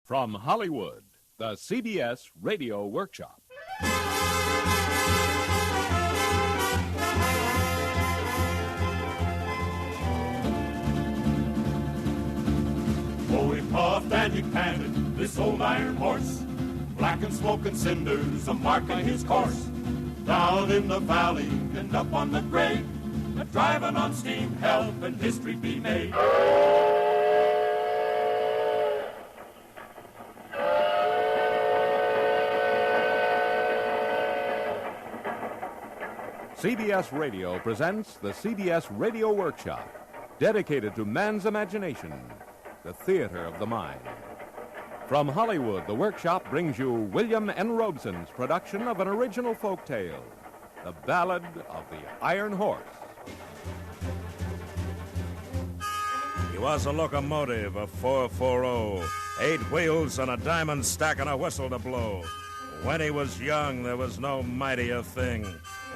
From Hollywood, the CBS Radio Workshop. Oh, he puffed and he panted, this old iron horse, black and smoke and cinders a-marking his course. Down in the valley and up on the grade, driving on steam, helping history be made. CBS Radio presents the CBS Radio Workshop, dedicated to man's imagination, the theater of the mind. From Hollywood, the Workshop brings you William N. Robeson's production of an original folk tale, The Ballad of the Iron Horse. He was a locomotive, a 440, 8 wheels and a diamond stack and a whistle to blow. When he was young, there was no mightier thing.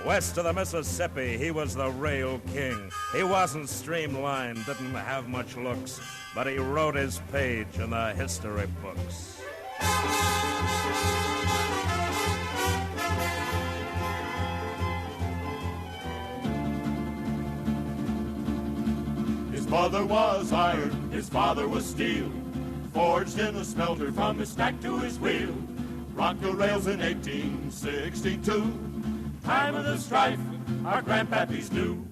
West of the Mississippi, he was the rail king. He wasn't streamlined, didn't have much looks, but he wrote his page in the history books. His mother was iron, his father was steel, forged in the smelter from his stack to his wheel. Rocked the rails in 1862, time of the strife our grandpappies knew.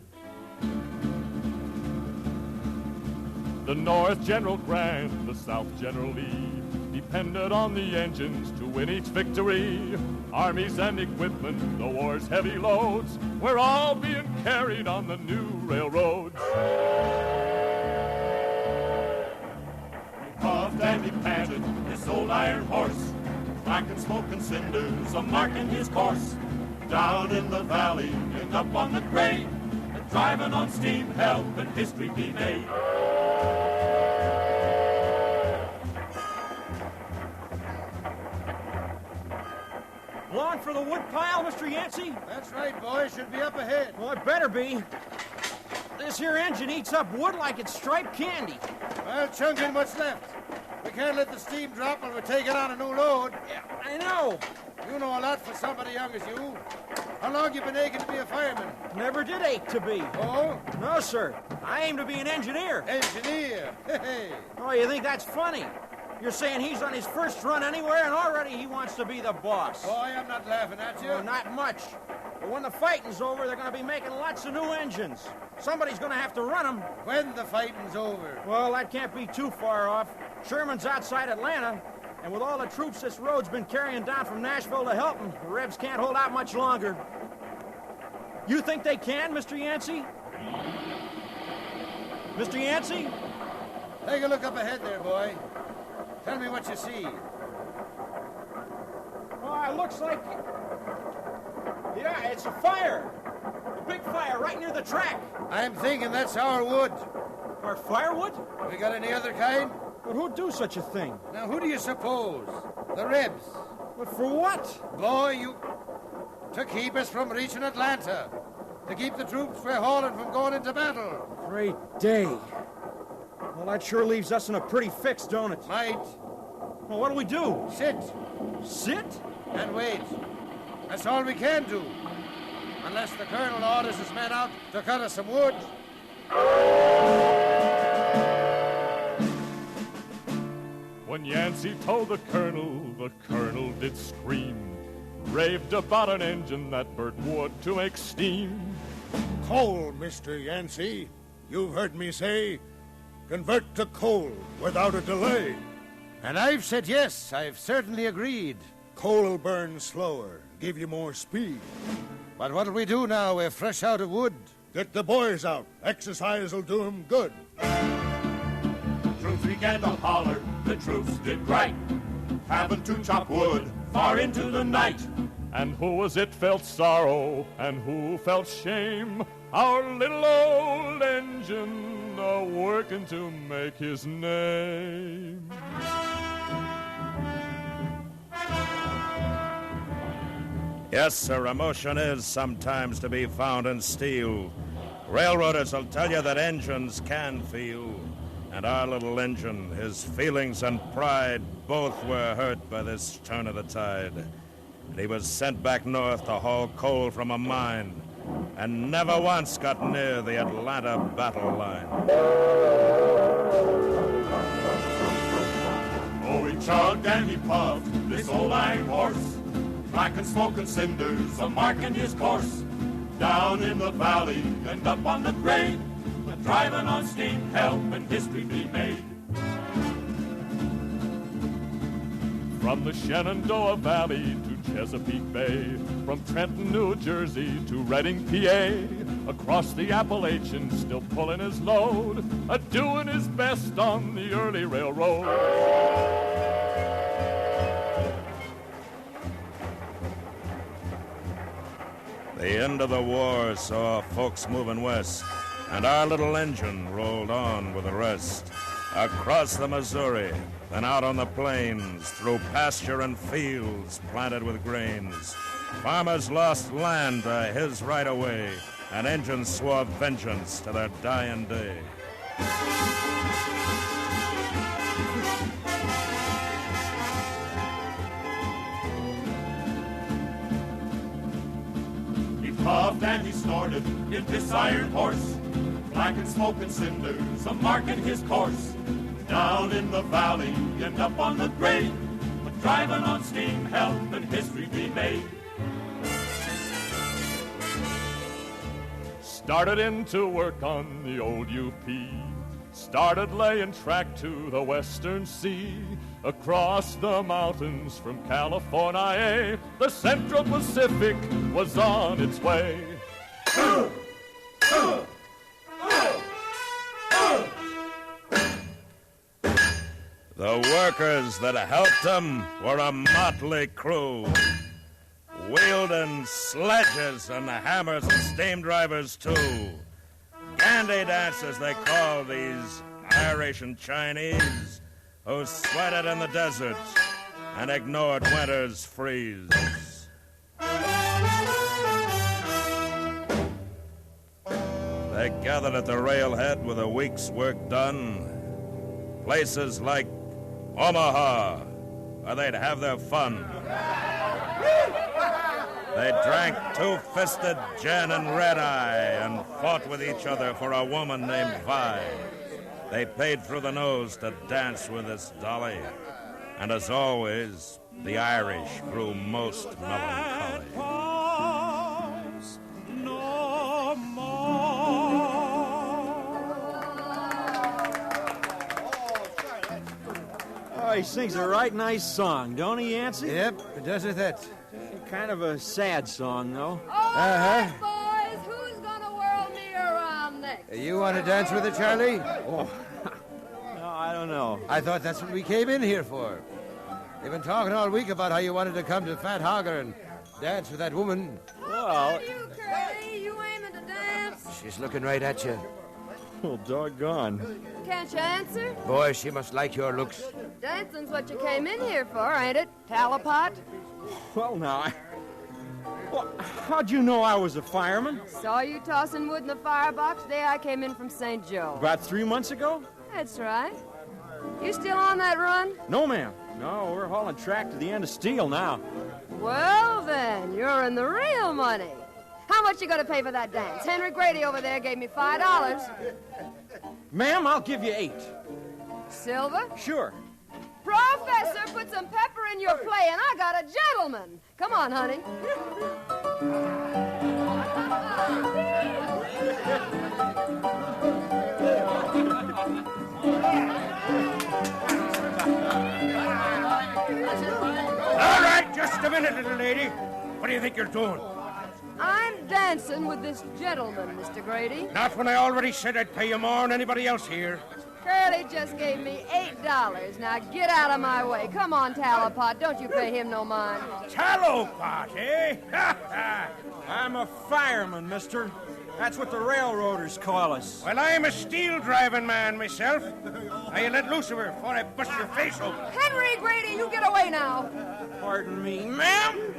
The North General Grant, the South General Lee, depended on the engines to win each victory. Armies and equipment, the war's heavy loads, were all being carried on the new railroads. He puffed and he panted, this old iron horse, black and smoke and cinders a-marking his course. Down in the valley and up on the grade, driving on steam, helping history be made. Long for the wood pile, Mr. Yancey? That's right, boy. Should be up ahead. Well, it better be. This here engine eats up wood like it's striped candy. Well, chunk in what's left. We can't let the steam drop while we're taking on a new load. Yeah, I know. You know a lot for somebody young as you. How long you been aching to be a fireman? Never did ache to be. Oh? No, sir. I aim to be an engineer. Engineer? Hey. Oh, you think that's funny? You're saying he's on his first run anywhere, and already he wants to be the boss. Boy, I'm not laughing at you. Oh, not much. But when the fighting's over, they're going to be making lots of new engines. Somebody's going to have to run them. When the fighting's over? Well, that can't be too far off. Sherman's outside Atlanta, and with all the troops this road's been carrying down from Nashville to Helton, the Rebs can't hold out much longer. You think they can, Mr. Yancey? Mr. Yancey? Take a look up ahead there, boy. Tell me what you see. Oh, it looks like... Yeah, it's a fire. A big fire right near the track. I'm thinking that's our wood. Our firewood? We got any other kind? But who'd do such a thing? Now, who do you suppose? The Rebs. But for what? Boy, you... To keep us from reaching Atlanta. To keep the troops we're hauling from going into battle. Great day. Well, that sure leaves us in a pretty fix, don't it? Might. Well, what'll we do? Sit. Sit? And wait. That's all we can do. Unless the colonel orders his men out to cut us some wood. When Yancey told the colonel did scream, raved about an engine that burnt wood to make steam. Coal, Mr. Yancey. You've heard me say, convert to coal without a delay. And I've said yes. I've certainly agreed. Coal'll burn slower, give you more speed. But what'll we do now? We're fresh out of wood. Get the boys out. Exercise'll do 'em good. Troops began to holler, the troops did right, having to chop wood far into the night. And who was it felt sorrow, and who felt shame? Our little old engine a-working to make his name. Yes, sir, emotion is sometimes to be found in steel. Railroaders will tell you that engines can feel. And our little engine, his feelings and pride, both were hurt by this turn of the tide. And he was sent back north to haul coal from a mine, and never once got near the Atlanta battle line. Oh, he chugged and he puffed, this old iron horse, black and smoking cinders a-marking his course. Down in the valley and up on the grade, driving on steam, helping history be made. From the Shenandoah Valley to Chesapeake Bay, from Trenton, New Jersey to Reading, PA, across the Appalachians, still pulling his load, doing his best on the early railroad. The end of the war saw folks moving west, and our little engine rolled on with the rest. Across the Missouri, then out on the plains, through pasture and fields planted with grains. Farmers lost land to his right-of-way, and engines swore vengeance to their dying day. He puffed and he snorted in this iron horse, black and smoking cinders a-marking his course. Down in the valley and up on the grade, driving on steam, helping history be made. Started into work on the old UP, started laying track to the Western Sea. Across the mountains from California, the Central Pacific was on its way. The workers that helped him were a motley crew, wielding sledges and hammers and steam drivers too. Gandy dancers they call these Irish and Chinese, who sweated in the desert and ignored winter's freeze. They gathered at the railhead with a week's work done. Places like Omaha, where they'd have their fun. They drank two-fisted gin and red-eye and fought with each other for a woman named Vi. They paid through the nose to dance with this dolly. And as always, the Irish grew most melancholy. No more. Oh, he sings a right nice song, don't he, Yancey? Yep, it does it that. Kind of a sad song, though. Boys, who's gonna whirl me around next? You want to dance with her, Charlie? Oh, no, I don't know. I thought that's what we came in here for. You've been talking all week about how you wanted to come to Fat Hogger and dance with that woman. Well, You, Curly, you aiming to dance? She's looking right at you. well, doggone. Can't you answer? Boy, she must like your looks. Dancing's what you came in here for, ain't it, Talipot? Well, now, well, how'd you know I was a fireman? Saw you tossing wood in the firebox day I came in from St. Joe. About 3 months ago? That's right. You still on that run? No, ma'am. No, we're hauling track to the end of Steel now. Well, then, you're in the real money. How much you gonna pay for that dance? Henry Grady over there gave me $5. Ma'am, I'll give you 8. Silver? Sure. Professor, put some pepper in your play, and I got a gentleman. Come on, honey. All right, just a minute, little lady. What do you think you're doing? I'm dancing with this gentleman, Mr. Grady. Not when I already said I'd pay you more than anybody else here. Curly just gave me $8. Now get out of my way. Come on, Talipot. Don't you pay him no mind. Talipot, eh? I'm a fireman, mister. That's what the railroaders call us. Well, I'm a steel-driving man myself. Now, you let loose of her before I bust your face open. Henry Grady, you get away now. Pardon me, ma'am?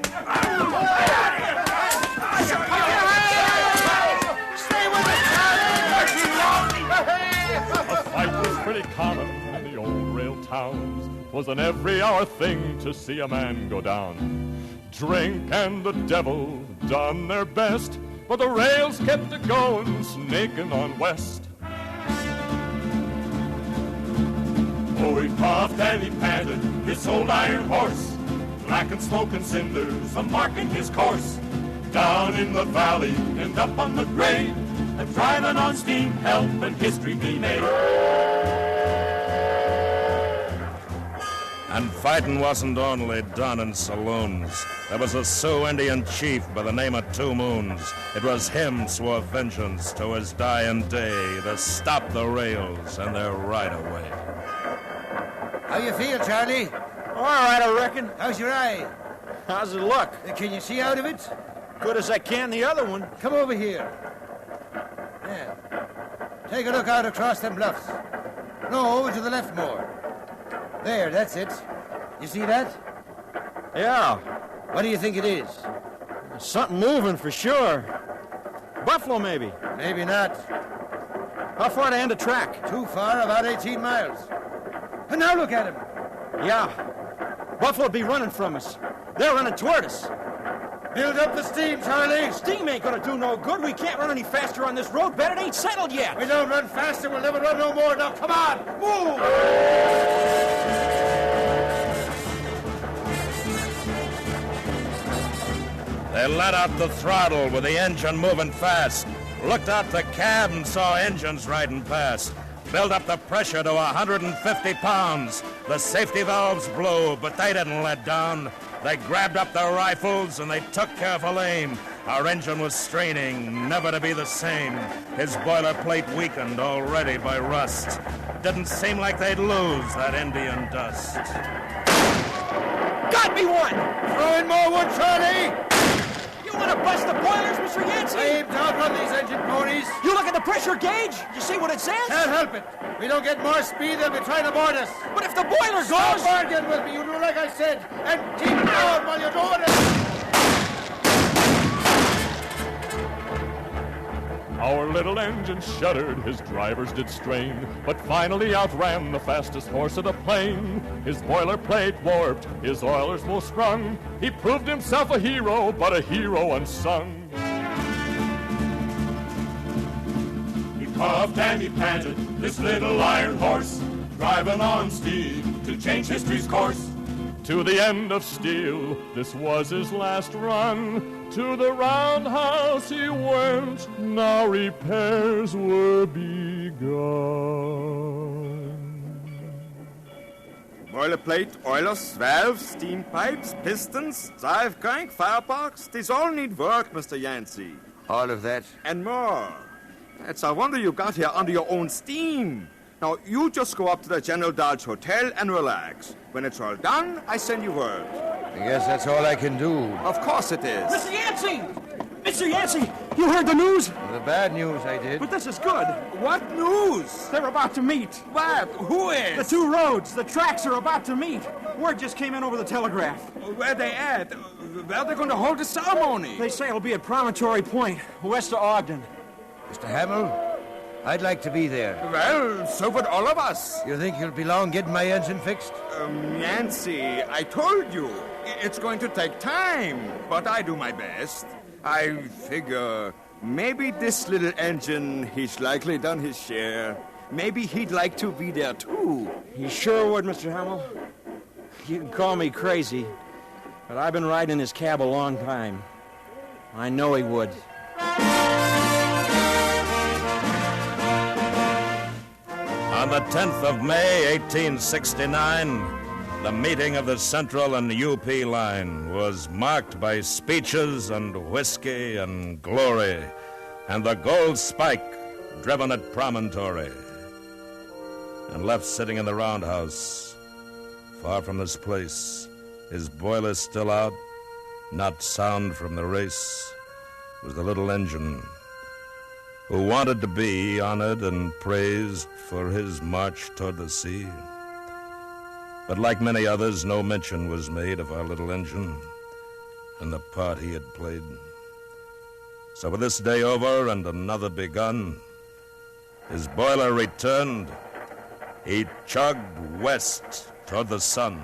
Stay with us, Charlie! A fight was pretty common in the old rail towns. 'Twas an every hour thing to see a man go down. Drink and the devil done their best, but the rails kept it going, snaking on west. Oh, he puffed and he panted, his old iron horse, black and smoking cinders a-marking his course. Down in the valley and up on the grade, and driving on steam, helping history be made. And fighting wasn't only done in saloons. There was a Sioux Indian chief by the name of Two Moons. It was him swore vengeance to his dying day to stop the rails and their right-of-way. How you feel, Charlie? All right, I reckon. How's your eye? How's it look? Can you see out of it? Good as I can the other one. Come over here. Yeah. Take a look out across them bluffs. No, over to the left more. There, that's it. You see that? Yeah. What do you think it is? Something moving for sure. Buffalo, maybe. Maybe not. How far to end a track? Too far, about 18 miles. And now look at him. Yeah. Buffalo'd be running from us. They're running toward us. Build up the steam, Charlie. Steam ain't gonna do no good. We can't run any faster on this road. Bet it ain't settled yet. We don't run faster, we'll never run no more. Now, come on, move! They let out the throttle with the engine moving fast. Looked out the cab and saw engines riding past. Built up the pressure to 150 pounds. The safety valves blew, but they didn't let down. They grabbed up their rifles and they took careful aim. Our engine was straining, never to be the same. His boilerplate weakened already by rust. Didn't seem like they'd lose that Indian dust. Got me one! Throw in more wood, Charlie! You want to bust the boilers, Mr. Yancey? Aim down on these engine ponies. You look at the pressure gauge. You see what it says? Can't help it. We don't get more speed, they'll be trying to board us. But if the boiler Stop goes... bargaining with me. You do like I said. And keep down while you're doing it. Our little engine shuddered, his drivers did strain, but finally outran the fastest horse of the plain. His boilerplate warped, his oilers full sprung. He proved himself a hero, but a hero unsung. He puffed and he panted, this little iron horse, driving on steam to change history's course. To the end of steel, this was his last run. To the roundhouse he went, now repairs were begun. Boilerplate, oilers, valves, steam pipes, pistons, drive crank, firebox, these all need work, Mr. Yancey. All of that? And more. It's a wonder you got here under your own steam. Now, you just go up to the General Dodge Hotel and relax. When it's all done, I send you word. I guess that's all I can do. Of course it is. Mr. Yancey! Mr. Yancey, you heard the news? The bad news I did. But this is good. What news? They're about to meet. What? Who is? The two roads, the tracks are about to meet. Word just came in over the telegraph. Where they at? Where they going to hold the ceremony? They say it'll be at Promontory Point, west of Ogden. Mr. Hamill, I'd like to be there. Well, so would all of us. You think you'll be long getting my engine fixed? Nancy, I told you, it's going to take time, but I do my best. I figure maybe this little engine, he's likely done his share. Maybe he'd like to be there, too. He sure would, Mr. Hamill. You can call me crazy, but I've been riding in his cab a long time. I know he would. On the 10th of May, 1869, the meeting of the Central and UP line was marked by speeches and whiskey and glory, and the gold spike driven at Promontory, and left sitting in the roundhouse, far from this place, his boiler still out, not sound from the race, was the little engine who wanted to be honored and praised for his march toward the sea. But like many others, no mention was made of our little engine and the part he had played. So with this day over and another begun, His boiler returned. He chugged west toward the sun.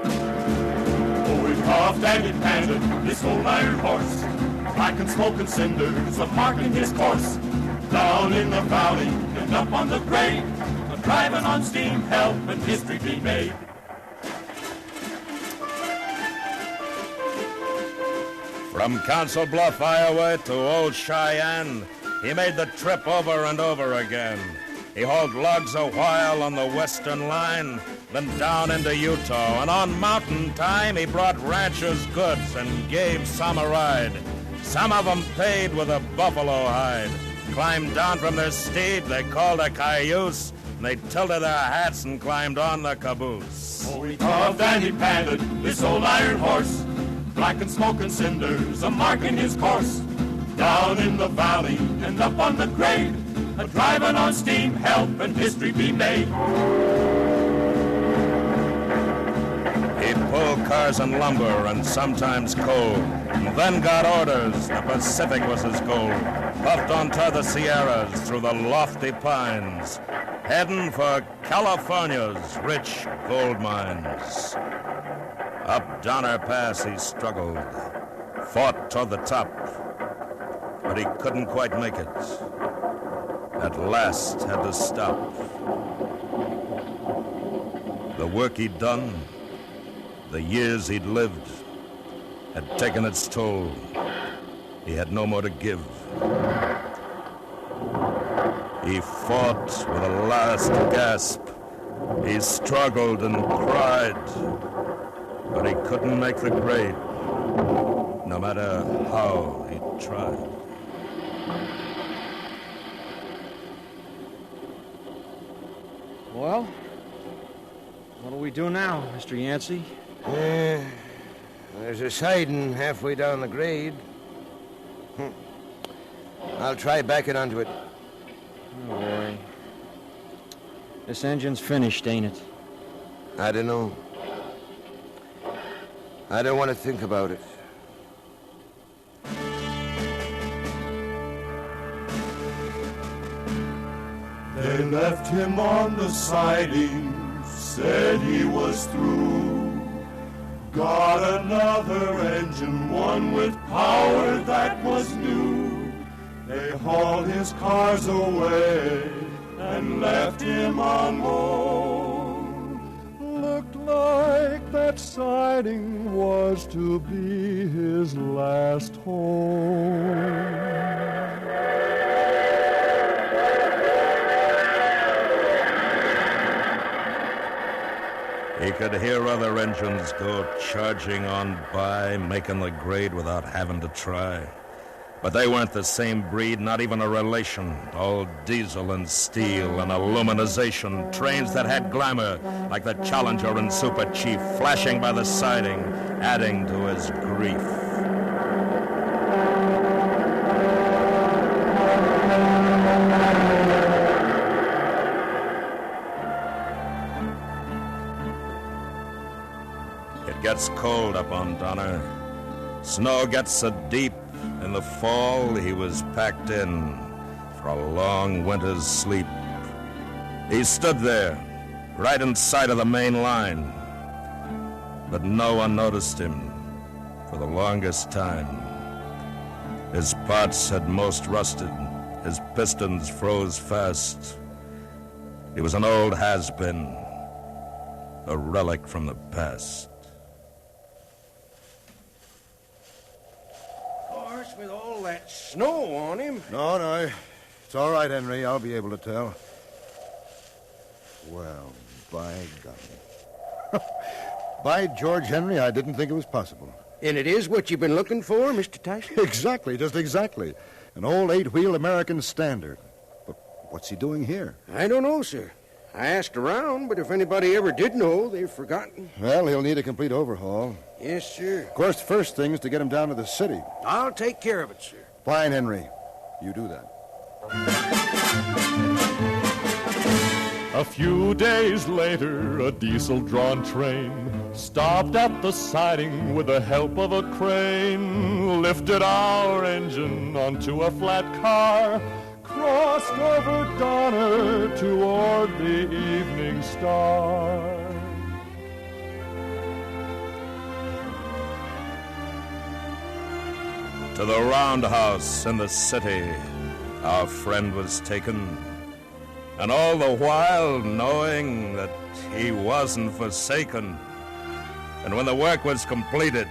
Oh, he puffed and he panted, this old iron horse, black and smoking cinders a marking his course. Down in the valley and up on the grade, driving on steam, help and history be made. From Council Bluff, Iowa to Old Cheyenne, he made the trip over and over again. He hauled logs a while on the western line, then down into Utah, and on mountain time he brought ranchers' goods and gave some a ride. Some of them paid with a buffalo hide. Climbed down from their steed, they called a cayuse, and they tilted their hats and climbed on the caboose. Oh, he puffed and he panted, this old iron horse, black and smoking cinders a marking his course. Down in the valley and up on the grade, a driving on steam, help and history be made. He'd pull cars and lumber and sometimes coal, and then got orders the Pacific was his goal. Puffed on toward the Sierras through the lofty pines, heading for California's rich gold mines. Up Donner Pass he struggled, fought toward the top, but he couldn't quite make it. At last had to stop. The work he'd done, the years he'd lived, had taken its toll. He had no more to give. He fought with a last gasp. He struggled and cried, but he couldn't make the grade, no matter how he tried. Well, what do we do now, Mr. Yancey? There's a siding halfway down the grade. I'll try backing onto it. Oh, boy. This engine's finished, ain't it? I don't know. I don't want to think about it. They left him on the siding, said he was through. Got another engine, one with power that was new. They hauled his cars away and left him alone. Looked like that siding was to be his last home. He could hear other engines go charging on by, making the grade without having to try. But they weren't the same breed, not even a relation. All diesel and steel and aluminization. Trains that had glamour, like the Challenger and Super Chief, flashing by the siding, adding to his grief. It gets cold up on Donner. Snow gets so deep. In the fall, he was packed in for a long winter's sleep. He stood there, right in sight of the main line. But no one noticed him for the longest time. His parts had most rusted. His pistons froze fast. He was an old has-been, a relic from the past. With all that snow on him. No. It's all right, Henry. I'll be able to tell. Well, by golly. By George, Henry, I didn't think it was possible. And it is what you've been looking for, Mr. Tyson? Exactly, just exactly. An old 8-wheel American Standard. But what's he doing here? I don't know, sir. I asked around, but if anybody ever did know, they've forgotten. Well, he'll need a complete overhaul. Yes, sir. Of course, the first thing is to get him down to the city. I'll take care of it, sir. Fine, Henry. You do that. A few days later, a diesel-drawn train stopped at the siding with the help of a crane, lifted our engine onto a flat car, crossed over Donner toward the evening star. To the roundhouse in the city, our friend was taken, and all the while knowing that he wasn't forsaken. And when the work was completed,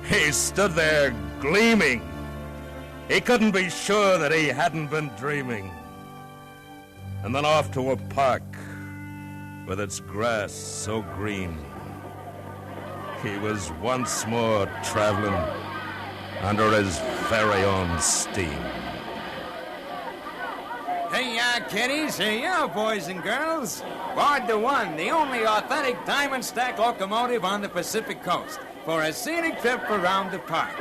he stood there gleaming. He couldn't be sure that he hadn't been dreaming. And then off to a park with its grass so green, he was once more traveling under his very own steam. Hey, kiddies, hey, boys and girls. Board the One, the only authentic diamond stack locomotive on the Pacific Coast, for a scenic trip around the park.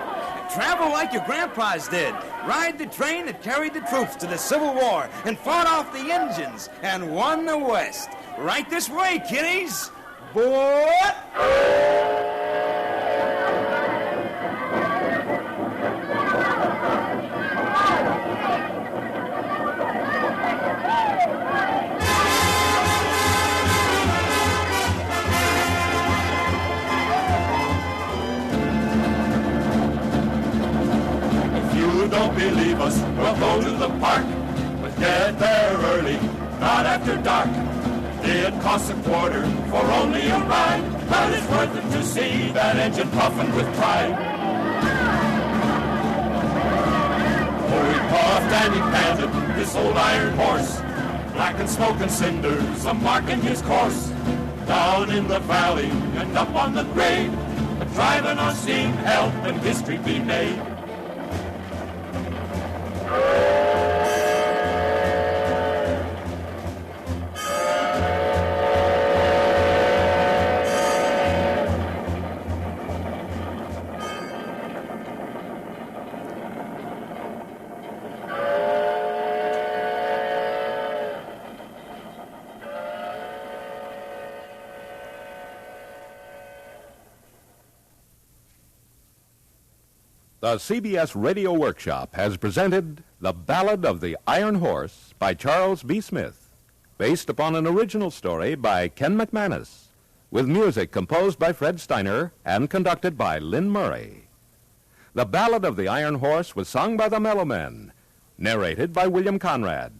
Travel like your grandpas did. Ride the train that carried the troops to the Civil War and fought off the Indians and won the West. Right this way, kiddies. Board! Don't believe us, we'll go to the park, but get there early, not after dark. It costs a quarter for only a ride, but it's worth it to see that engine puffing with pride. Oh, he puffed and he panted, this old iron horse, black and smoke and cinders, a marking his course. Down in the valley and up on the grade, driving on steam, helping history be made. The CBS Radio Workshop has presented The Ballad of the Iron Horse by Charles B. Smith, based upon an original story by Ken McManus, with music composed by Fred Steiner and conducted by Lynn Murray. The Ballad of the Iron Horse was sung by the Mellow Men, narrated by William Conrad,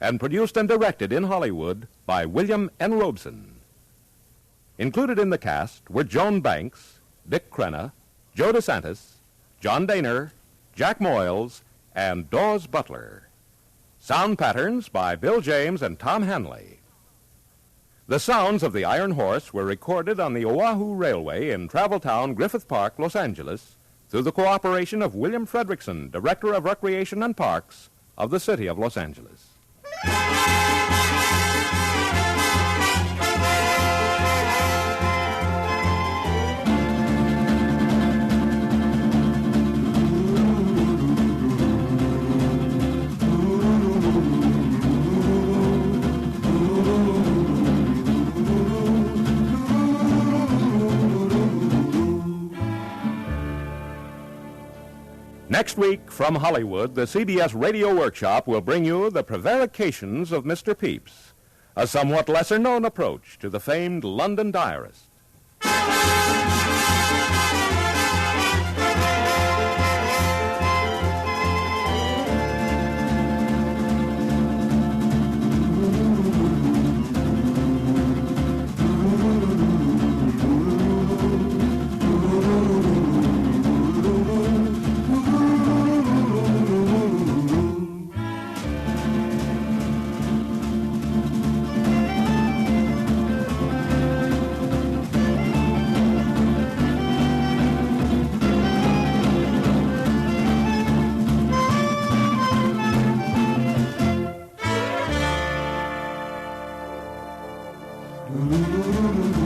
and produced and directed in Hollywood by William N. Robeson. Included in the cast were Joan Banks, Dick Crenna, Joe DeSantis, John Daner, Jack Moyles, and Dawes Butler. Sound patterns by Bill James and Tom Hanley. The sounds of the Iron Horse were recorded on the Oahu Railway in Travel Town, Griffith Park, Los Angeles, through the cooperation of William Fredrickson, Director of Recreation and Parks of the City of Los Angeles. Next week, from Hollywood, the CBS Radio Workshop will bring you The Prevarications of Mr. Pepys, a somewhat lesser-known approach to the famed London diarist. Ooh.